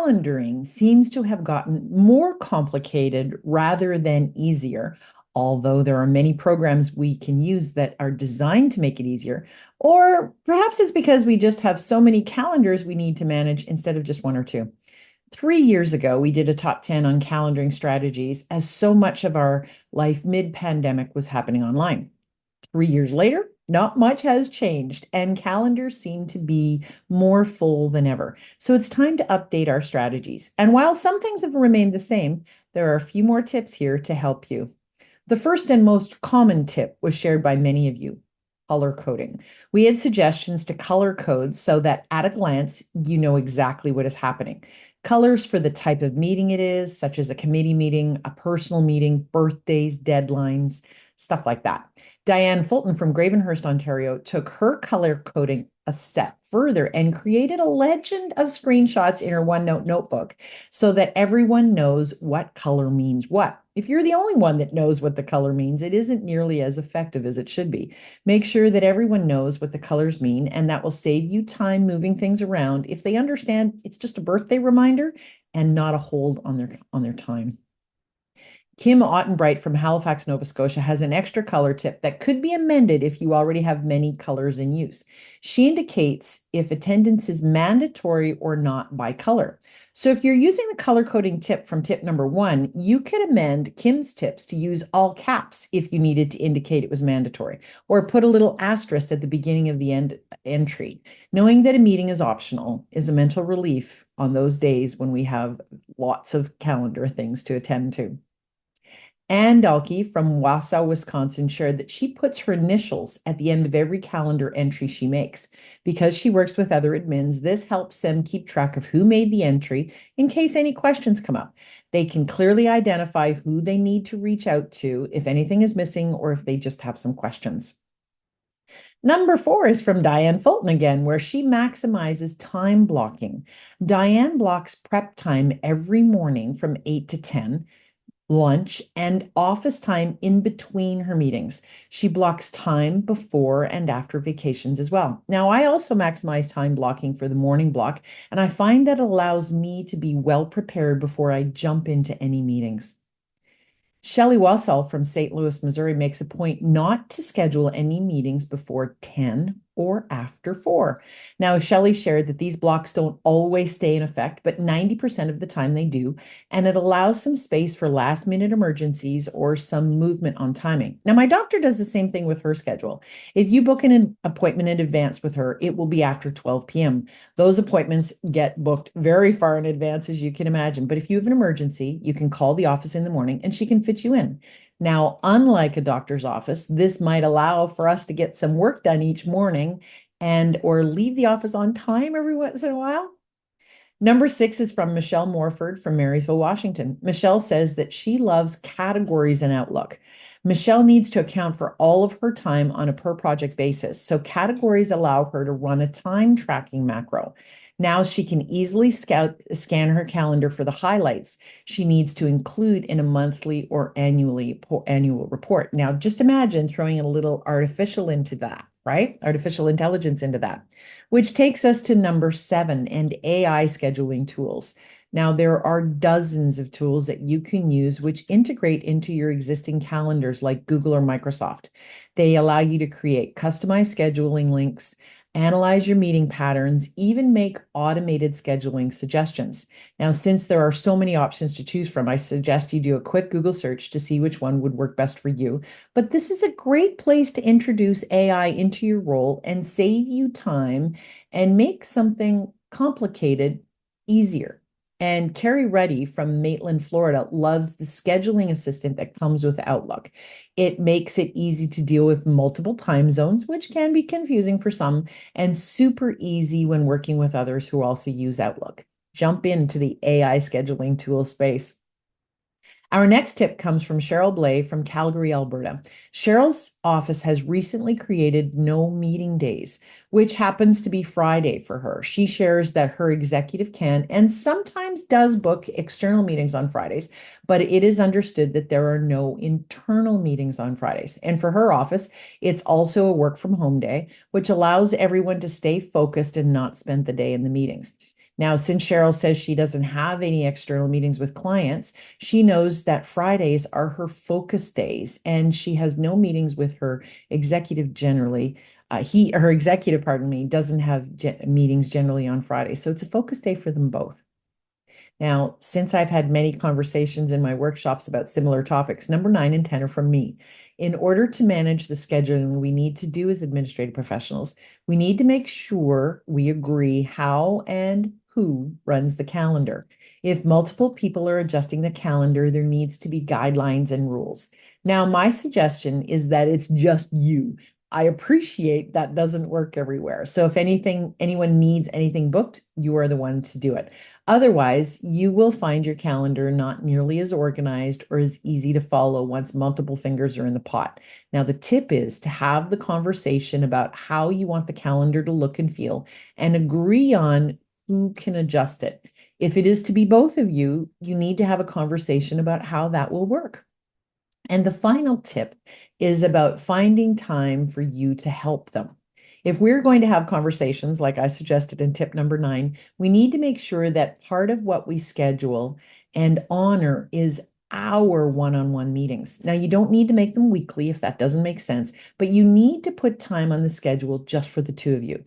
calendaring seems to have gotten more complicated rather than easier, although there are many programs we can use that are designed to make it easier. Or perhaps it's because we just have so many calendars we need to manage instead of just one or two. 3 years ago, we did a top 10 on calendaring strategies as so much of our life mid pandemic was happening online. 3 years later, not much has changed, and calendars seem to be more full than ever. So it's time to update our strategies. And while some things have remained the same, there are a few more tips here to help you. The first and most common tip was shared by many of you: color coding. We had suggestions to color codes so that at a glance, you know exactly what is happening. Colors for the type of meeting it is, such as a committee meeting, a personal meeting, birthdays, deadlines, stuff like that. Diane Fulton from Gravenhurst, Ontario, took her color coding a step further and created a legend of screenshots in her OneNote notebook so that everyone knows what color means what. If you're the only one that knows what the color means, it isn't nearly as effective as it should be. Make sure that everyone knows what the colors mean, and that will save you time moving things around if they understand it's just a birthday reminder and not a hold on their time. Kim Ottenbright from Halifax, Nova Scotia has an extra color tip that could be amended if you already have many colors in use. She indicates if attendance is mandatory or not by color. So if you're using the color coding tip from tip number 1, you could amend Kim's tips to use all caps if you needed to indicate it was mandatory, or put a little asterisk at the beginning of the entry. Knowing that a meeting is optional is a mental relief on those days when we have lots of calendar things to attend to. Ann Dalkey from Wausau, Wisconsin shared that she puts her initials at the end of every calendar entry she makes. Because she works with other admins, this helps them keep track of who made the entry in case any questions come up. They can clearly identify who they need to reach out to if anything is missing or if they just have some questions. Number 4 is from Diane Fulton again, where she maximizes time blocking. Diane blocks prep time every morning from 8 to 10, lunch, and office time in between her meetings. She blocks time before and after vacations as well. Now, I also maximize time blocking for the morning block, and I find that allows me to be well prepared before I jump into any meetings. Shelley Wassall from St. Louis, Missouri makes a point not to schedule any meetings before 10 or after 4. Now, Shelley shared that these blocks don't always stay in effect, but 90% of the time they do, and it allows some space for last minute emergencies or some movement on timing. Now, my doctor does the same thing with her schedule. If you book an appointment in advance with her, it will be after 12 p.m. Those appointments get booked very far in advance, as you can imagine. But if you have an emergency, you can call the office in the morning and she can fit you in. Now, unlike a doctor's office, this might allow for us to get some work done each morning and or leave the office on time every once in a while. Number 6 is from Michelle Morford from Marysville, Washington. Michelle says that she loves categories in Outlook. Michelle needs to account for all of her time on a per project basis, so categories allow her to run a time tracking macro. Now she can easily scan her calendar for the highlights she needs to include in a monthly or annual report. Now, just imagine throwing a little artificial into that, right? Artificial intelligence into that, which takes us to number 7 and AI scheduling tools. Now, there are dozens of tools that you can use which integrate into your existing calendars like Google or Microsoft. They allow you to create customized scheduling links, analyze your meeting patterns, even make automated scheduling suggestions. Now, since there are so many options to choose from, I suggest you do a quick Google search to see which one would work best for you. But this is a great place to introduce AI into your role and save you time and make something complicated easier. And Carrie Ruddy from Maitland, Florida, loves the scheduling assistant that comes with Outlook. It makes it easy to deal with multiple time zones, which can be confusing for some, and super easy when working with others who also use Outlook. Jump into the AI scheduling tool space. Our next tip comes from Cheryl Blay from Calgary, Alberta. Cheryl's office has recently created no meeting days, which happens to be Friday for her. She shares that her executive can and sometimes does book external meetings on Fridays, but it is understood that there are no internal meetings on Fridays. And for her office, it's also a work from home day, which allows everyone to stay focused and not spend the day in the meetings. Now, since Cheryl says she doesn't have any external meetings with clients, she knows that Fridays are her focus days and she has no meetings with her executive generally. Her executive, pardon me, doesn't have meetings generally on Friday. So it's a focus day for them both. Now, since I've had many conversations in my workshops about similar topics, number 9 and 10 are from me. In order to manage the scheduling we need to do as administrative professionals, we need to make sure we agree how and who runs the calendar. If multiple people are adjusting the calendar, there needs to be guidelines and rules. Now, my suggestion is that it's just you. I appreciate that doesn't work everywhere. So if anyone needs anything booked, you are the one to do it. Otherwise, you will find your calendar not nearly as organized or as easy to follow once multiple fingers are in the pot. Now, the tip is to have the conversation about how you want the calendar to look and feel and agree on who can adjust it. If it is to be both of you, you need to have a conversation about how that will work. And the final tip is about finding time for you to help them. If we're going to have conversations, like I suggested in tip number 9, we need to make sure that part of what we schedule and honor is our one-on-one meetings. Now, you don't need to make them weekly if that doesn't make sense, but you need to put time on the schedule just for the two of you.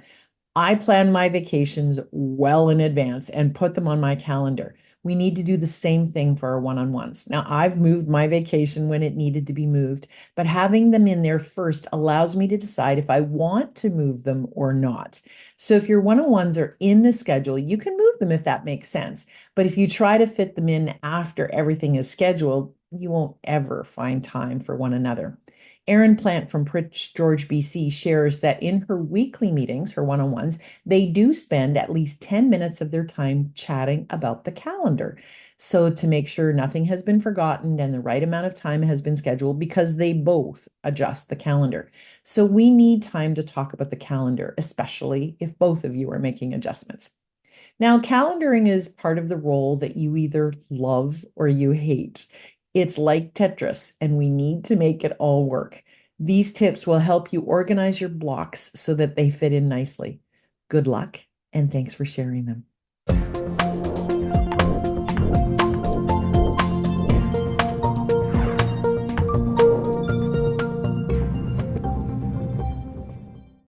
I plan my vacations well in advance and put them on my calendar. We need to do the same thing for our one-on-ones. Now, I've moved my vacation when it needed to be moved, but having them in there first allows me to decide if I want to move them or not. So if your one-on-ones are in the schedule, you can move them if that makes sense. But if you try to fit them in after everything is scheduled, you won't ever find time for one another. Erin Plant from Prince George, BC shares that in her weekly meetings, her one-on-ones, they do spend at least 10 minutes of their time chatting about the calendar. So to make sure nothing has been forgotten and the right amount of time has been scheduled because they both adjust the calendar. So we need time to talk about the calendar, especially if both of you are making adjustments. Now, calendaring is part of the role that you either love or you hate. It's like Tetris, and we need to make it all work. These tips will help you organize your blocks so that they fit in nicely. Good luck, and thanks for sharing them.